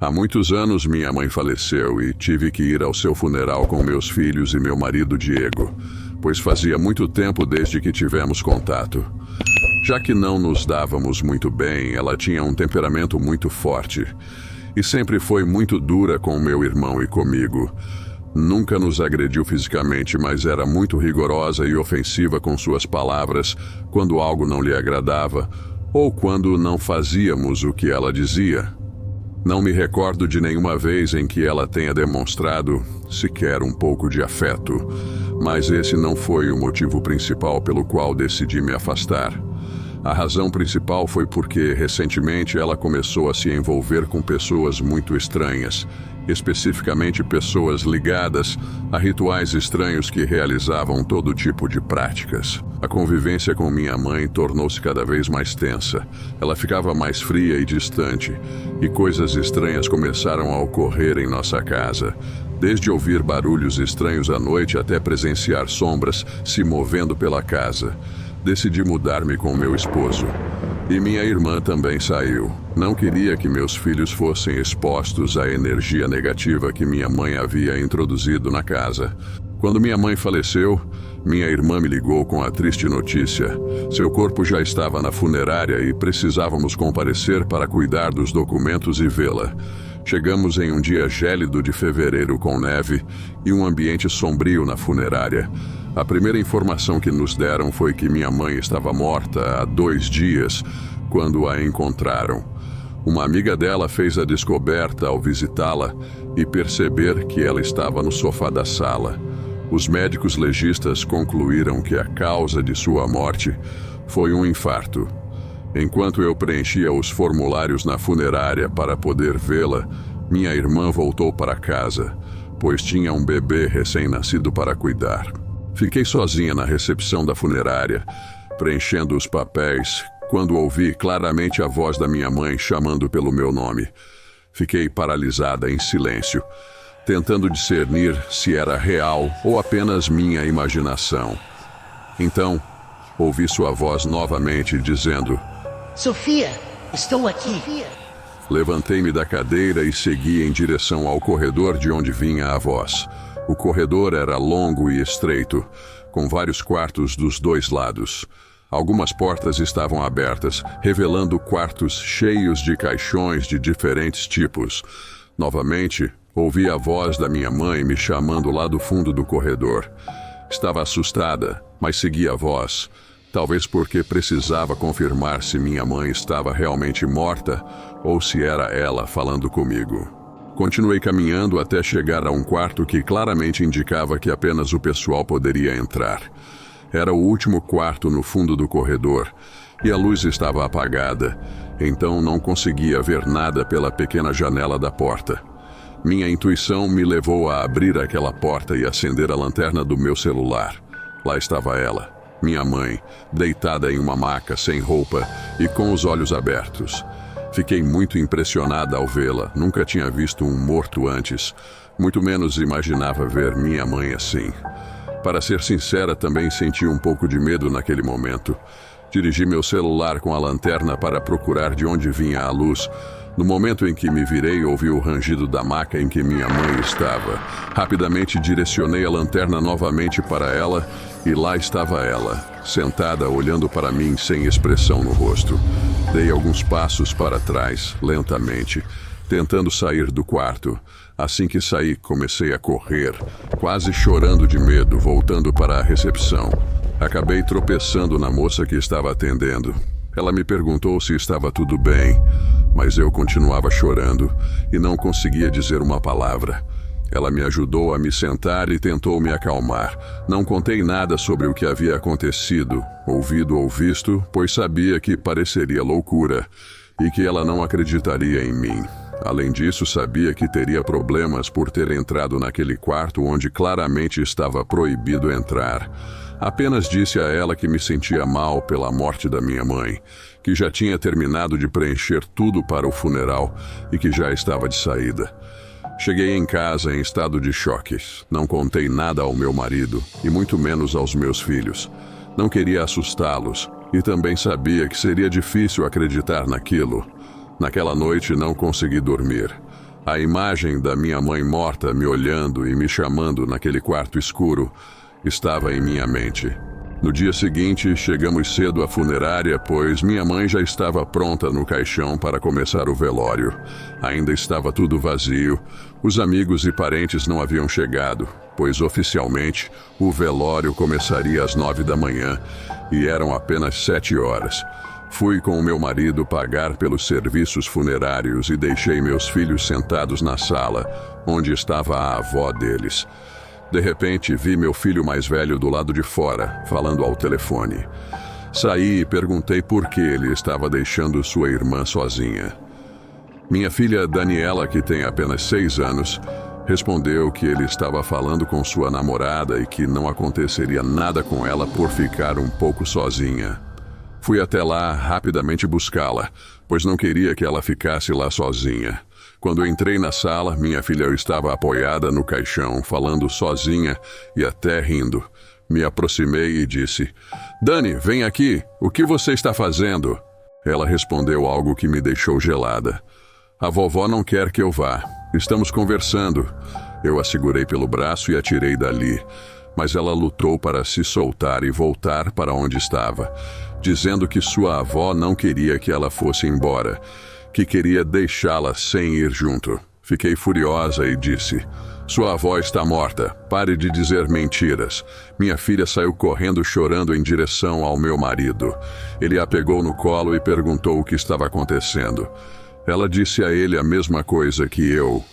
Há muitos anos minha mãe faleceu e tive que ir ao seu funeral com meus filhos e meu marido Diego, pois fazia muito tempo desde que tivemos contato. Já que não nos dávamos muito bem, ela tinha um temperamento muito forte e sempre foi muito dura com meu irmão e comigo. Nunca nos agrediu fisicamente, mas era muito rigorosa e ofensiva com suas palavras quando algo não lhe agradava ou quando não fazíamos o que ela dizia. Não me recordo de nenhuma vez em que ela tenha demonstrado sequer um pouco de afeto, mas esse não foi o motivo principal pelo qual decidi me afastar. A razão principal foi porque, recentemente, ela começou a se envolver com pessoas muito estranhas, especificamente pessoas ligadas a rituais estranhos que realizavam todo tipo de práticas. A convivência com minha mãe tornou-se cada vez mais tensa. Ela ficava mais fria e distante, e coisas estranhas começaram a ocorrer em nossa casa. Desde ouvir barulhos estranhos à noite até presenciar sombras se movendo pela casa. Decidi mudar-me com meu esposo. E minha irmã também saiu. Não queria que meus filhos fossem expostos à energia negativa que minha mãe havia introduzido na casa. Quando minha mãe faleceu, minha irmã me ligou com a triste notícia. Seu corpo já estava na funerária e precisávamos comparecer para cuidar dos documentos e vê-la. Chegamos em um dia gélido de fevereiro com neve e um ambiente sombrio na funerária. A primeira informação que nos deram foi que minha mãe estava morta há 2 dias, quando a encontraram. Uma amiga dela fez a descoberta ao visitá-la e perceber que ela estava no sofá da sala. Os médicos legistas concluíram que a causa de sua morte foi um infarto. Enquanto eu preenchia os formulários na funerária para poder vê-la, minha irmã voltou para casa, pois tinha um bebê recém-nascido para cuidar. Fiquei sozinha na recepção da funerária, preenchendo os papéis, quando ouvi claramente a voz da minha mãe chamando pelo meu nome. Fiquei paralisada em silêncio, tentando discernir se era real ou apenas minha imaginação. Então, ouvi sua voz novamente dizendo: Sofia, estou aqui. Levantei-me da cadeira e segui em direção ao corredor de onde vinha a voz. O corredor era longo e estreito, com vários quartos dos 2 lados. Algumas portas estavam abertas, revelando quartos cheios de caixões de diferentes tipos. Novamente, ouvi a voz da minha mãe me chamando lá do fundo do corredor. Estava assustada, mas segui a voz. Talvez porque precisava confirmar se minha mãe estava realmente morta ou se era ela falando comigo. Continuei caminhando até chegar a um quarto que claramente indicava que apenas o pessoal poderia entrar. Era o último quarto no fundo do corredor e a luz estava apagada, então não conseguia ver nada pela pequena janela da porta. Minha intuição me levou a abrir aquela porta e acender a lanterna do meu celular. Lá estava ela, minha mãe, deitada em uma maca sem roupa e com os olhos abertos. Fiquei muito impressionada ao vê-la. Nunca tinha visto um morto antes, muito menos imaginava ver minha mãe assim. Para ser sincera, também senti um pouco de medo naquele momento. Dirigi meu celular com a lanterna para procurar de onde vinha a luz. No momento em que me virei, ouvi o rangido da maca em que minha mãe estava. Rapidamente direcionei a lanterna novamente para ela e lá estava ela, sentada olhando para mim sem expressão no rosto. Dei alguns passos para trás, lentamente, tentando sair do quarto. Assim que saí, comecei a correr, quase chorando de medo, voltando para a recepção. Acabei tropeçando na moça que estava atendendo. Ela me perguntou se estava tudo bem, mas eu continuava chorando e não conseguia dizer uma palavra. Ela me ajudou a me sentar e tentou me acalmar. Não contei nada sobre o que havia acontecido, ouvido ou visto, pois sabia que pareceria loucura e que ela não acreditaria em mim. Além disso, sabia que teria problemas por ter entrado naquele quarto onde claramente estava proibido entrar. Apenas disse a ela que me sentia mal pela morte da minha mãe, que já tinha terminado de preencher tudo para o funeral e que já estava de saída. Cheguei em casa em estado de choque. Não contei nada ao meu marido, e muito menos aos meus filhos. Não queria assustá-los, e também sabia que seria difícil acreditar naquilo. Naquela noite não consegui dormir. A imagem da minha mãe morta me olhando e me chamando naquele quarto escuro estava em minha mente. No dia seguinte, chegamos cedo à funerária, pois minha mãe já estava pronta no caixão para começar o velório. Ainda estava tudo vazio, os amigos e parentes não haviam chegado, pois oficialmente o velório começaria às 9 da manhã e eram apenas 7 horas. Fui com o meu marido pagar pelos serviços funerários e deixei meus filhos sentados na sala, onde estava a avó deles. De repente, vi meu filho mais velho do lado de fora, falando ao telefone. Saí e perguntei por que ele estava deixando sua irmã sozinha. Minha filha Daniela, que tem apenas 6 anos, respondeu que ele estava falando com sua namorada e que não aconteceria nada com ela por ficar um pouco sozinha. Fui até lá rapidamente buscá-la, pois não queria que ela ficasse lá sozinha. Quando entrei na sala, minha filha estava apoiada no caixão, falando sozinha e até rindo. Me aproximei e disse: "Dani, vem aqui, o que você está fazendo?" Ela respondeu algo que me deixou gelada. "A vovó não quer que eu vá. Estamos conversando." Eu a segurei pelo braço e a tirei dali, mas ela lutou para se soltar e voltar para onde estava, dizendo que sua avó não queria que ela fosse embora, que queria deixá-la sem ir junto. Fiquei furiosa e disse: "Sua avó está morta. Pare de dizer mentiras." Minha filha saiu correndo chorando em direção ao meu marido. Ele a pegou no colo e perguntou o que estava acontecendo. Ela disse a ele a mesma coisa que eu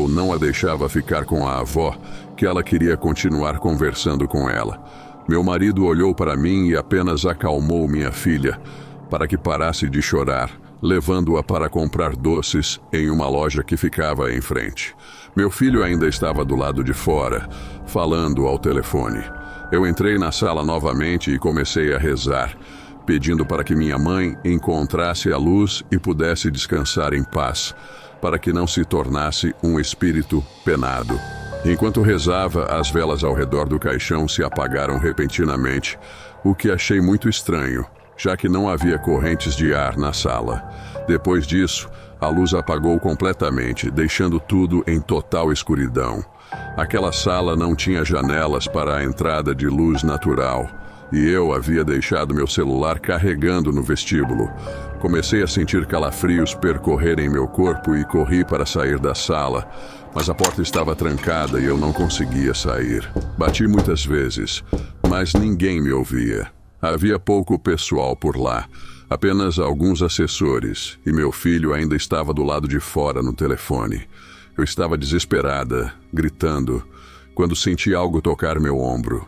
não a deixava ficar com a avó, que ela queria continuar conversando com ela. Meu marido olhou para mim e apenas acalmou minha filha, para que parasse de chorar, levando-a para comprar doces em uma loja que ficava em frente. Meu filho ainda estava do lado de fora, falando ao telefone. Eu entrei na sala novamente e comecei a rezar, pedindo para que minha mãe encontrasse a luz e pudesse descansar em paz, para que não se tornasse um espírito penado. Enquanto rezava, as velas ao redor do caixão se apagaram repentinamente, o que achei muito estranho, já que não havia correntes de ar na sala. Depois disso, a luz apagou completamente, deixando tudo em total escuridão. Aquela sala não tinha janelas para a entrada de luz natural, e eu havia deixado meu celular carregando no vestíbulo. Comecei a sentir calafrios percorrerem meu corpo e corri para sair da sala, mas a porta estava trancada e eu não conseguia sair. Bati muitas vezes, mas ninguém me ouvia. Havia pouco pessoal por lá, apenas alguns assessores, e meu filho ainda estava do lado de fora no telefone. Eu estava desesperada, gritando, quando senti algo tocar meu ombro.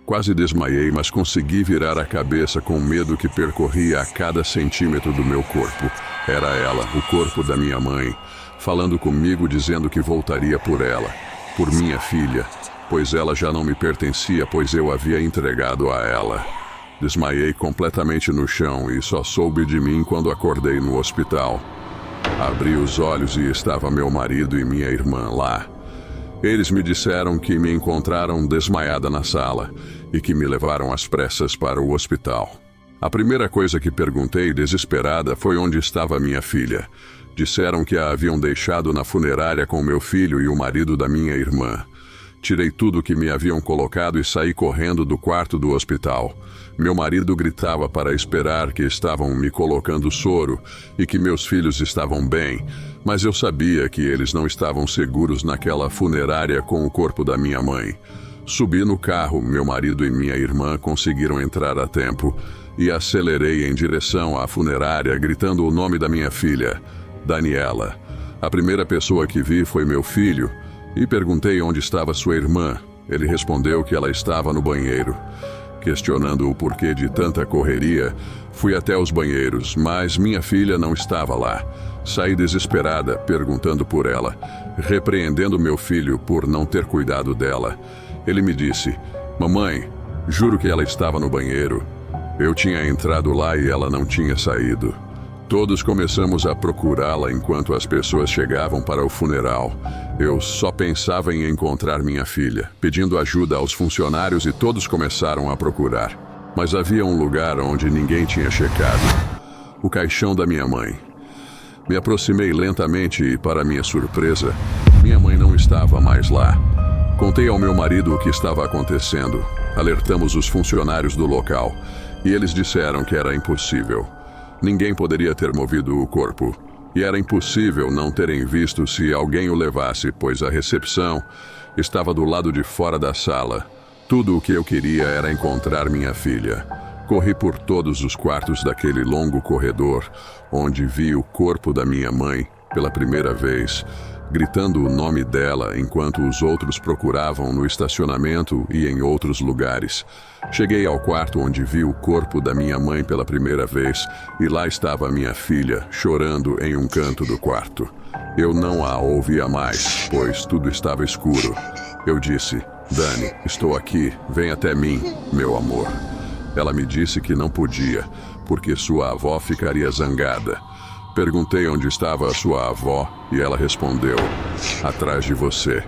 Quase desmaiei, mas consegui virar a cabeça com medo que percorria a cada centímetro do meu corpo. Era ela, o corpo da minha mãe, falando comigo, dizendo que voltaria por ela, por minha filha, pois ela já não me pertencia, pois eu havia entregado a ela. Desmaiei completamente no chão e só soube de mim quando acordei no hospital. Abri os olhos e estava meu marido e minha irmã lá. Eles me disseram que me encontraram desmaiada na sala e que me levaram às pressas para o hospital. A primeira coisa que perguntei, desesperada, foi onde estava minha filha. Disseram que a haviam deixado na funerária com meu filho e o marido da minha irmã. Tirei tudo que me haviam colocado e saí correndo do quarto do hospital. Meu marido gritava para esperar que estavam me colocando soro e que meus filhos estavam bem, mas eu sabia que eles não estavam seguros naquela funerária com o corpo da minha mãe. Subi no carro, meu marido e minha irmã conseguiram entrar a tempo e acelerei em direção à funerária, gritando o nome da minha filha, Daniela. A primeira pessoa que vi foi meu filho e perguntei onde estava sua irmã. Ele respondeu que ela estava no banheiro. Questionando o porquê de tanta correria, fui até os banheiros, mas minha filha não estava lá. Saí desesperada, perguntando por ela, repreendendo meu filho por não ter cuidado dela. Ele me disse: "Mamãe, juro que ela estava no banheiro. Eu tinha entrado lá e ela não tinha saído." Todos começamos a procurá-la enquanto as pessoas chegavam para o funeral. Eu só pensava em encontrar minha filha, pedindo ajuda aos funcionários, e todos começaram a procurar. Mas havia um lugar onde ninguém tinha checado: o caixão da minha mãe. Me aproximei lentamente e, para minha surpresa, minha mãe não estava mais lá. Contei ao meu marido o que estava acontecendo. Alertamos os funcionários do local e eles disseram que era impossível. Ninguém poderia ter movido o corpo. E era impossível não terem visto se alguém o levasse, pois a recepção estava do lado de fora da sala. Tudo o que eu queria era encontrar minha filha. Corri por todos os quartos daquele longo corredor, onde vi o corpo da minha mãe pela primeira vez, gritando o nome dela enquanto os outros procuravam no estacionamento e em outros lugares. Cheguei ao quarto onde vi o corpo da minha mãe pela primeira vez e lá estava minha filha, chorando em um canto do quarto. Eu não a ouvia mais, pois tudo estava escuro. Eu disse: "Dani, estou aqui, vem até mim, meu amor." Ela me disse que não podia, porque sua avó ficaria zangada. Perguntei onde estava a sua avó e ela respondeu: "Atrás de você."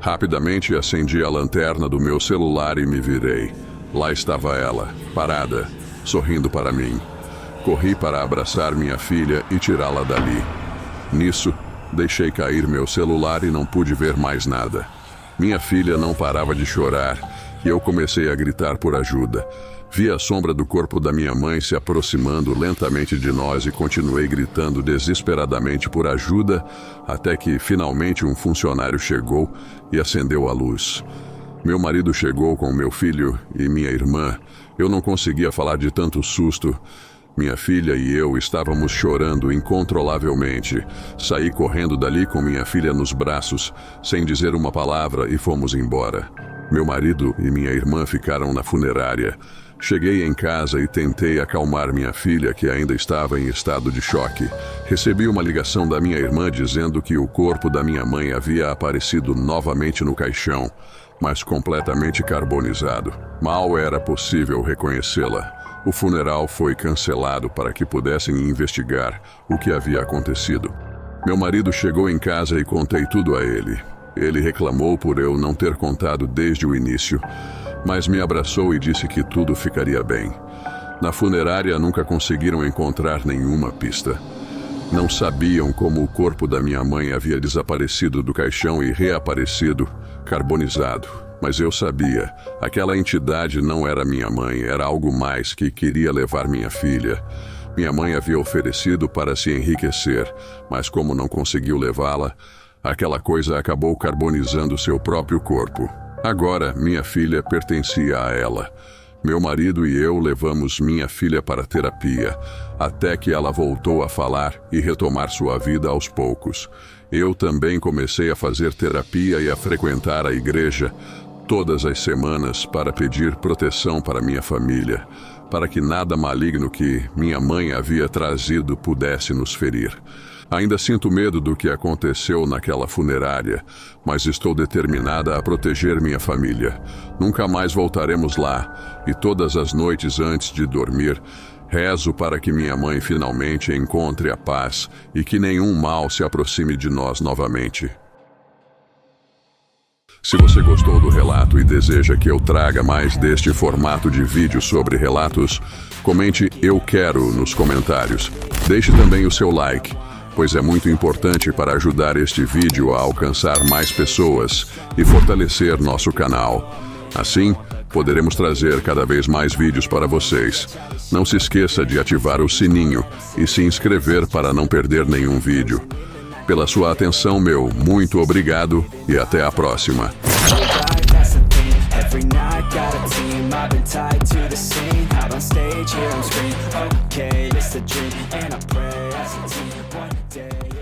Rapidamente acendi a lanterna do meu celular e me virei. Lá estava ela, parada, sorrindo para mim. Corri para abraçar minha filha e tirá-la dali. Nisso, deixei cair meu celular e não pude ver mais nada. Minha filha não parava de chorar e eu comecei a gritar por ajuda. Vi a sombra do corpo da minha mãe se aproximando lentamente de nós e continuei gritando desesperadamente por ajuda, até que finalmente um funcionário chegou e acendeu a luz. Meu marido chegou com meu filho e minha irmã. Eu não conseguia falar de tanto susto. Minha filha e eu estávamos chorando incontrolavelmente. Saí correndo dali com minha filha nos braços, sem dizer uma palavra, e fomos embora. Meu marido e minha irmã ficaram na funerária. Cheguei em casa e tentei acalmar minha filha, que ainda estava em estado de choque. Recebi uma ligação da minha irmã dizendo que o corpo da minha mãe havia aparecido novamente no caixão, mas completamente carbonizado. Mal era possível reconhecê-la. O funeral foi cancelado para que pudessem investigar o que havia acontecido. Meu marido chegou em casa e contei tudo a ele. Ele reclamou por eu não ter contado desde o início, mas me abraçou e disse que tudo ficaria bem. Na funerária nunca conseguiram encontrar nenhuma pista. Não sabiam como o corpo da minha mãe havia desaparecido do caixão e reaparecido, carbonizado. Mas eu sabia, aquela entidade não era minha mãe, era algo mais que queria levar minha filha. Minha mãe havia oferecido para se enriquecer, mas como não conseguiu levá-la, aquela coisa acabou carbonizando seu próprio corpo. Agora, minha filha pertencia a ela. Meu marido e eu levamos minha filha para terapia, até que ela voltou a falar e retomar sua vida aos poucos. Eu também comecei a fazer terapia e a frequentar a igreja todas as semanas para pedir proteção para minha família, para que nada maligno que minha mãe havia trazido pudesse nos ferir. Ainda sinto medo do que aconteceu naquela funerária, mas estou determinada a proteger minha família. Nunca mais voltaremos lá, e todas as noites antes de dormir, rezo para que minha mãe finalmente encontre a paz e que nenhum mal se aproxime de nós novamente. Se você gostou do relato e deseja que eu traga mais deste formato de vídeo sobre relatos, comente "eu quero" nos comentários. Deixe também o seu like, pois é muito importante para ajudar este vídeo a alcançar mais pessoas e fortalecer nosso canal. Assim, poderemos trazer cada vez mais vídeos para vocês. Não se esqueça de ativar o sininho e se inscrever para não perder nenhum vídeo. Pela sua atenção, meu muito obrigado e até a próxima. Every night got a team, I've been tied to the scene. Out on stage, here on screen, okay, it's a dream. And I pray as a team, one day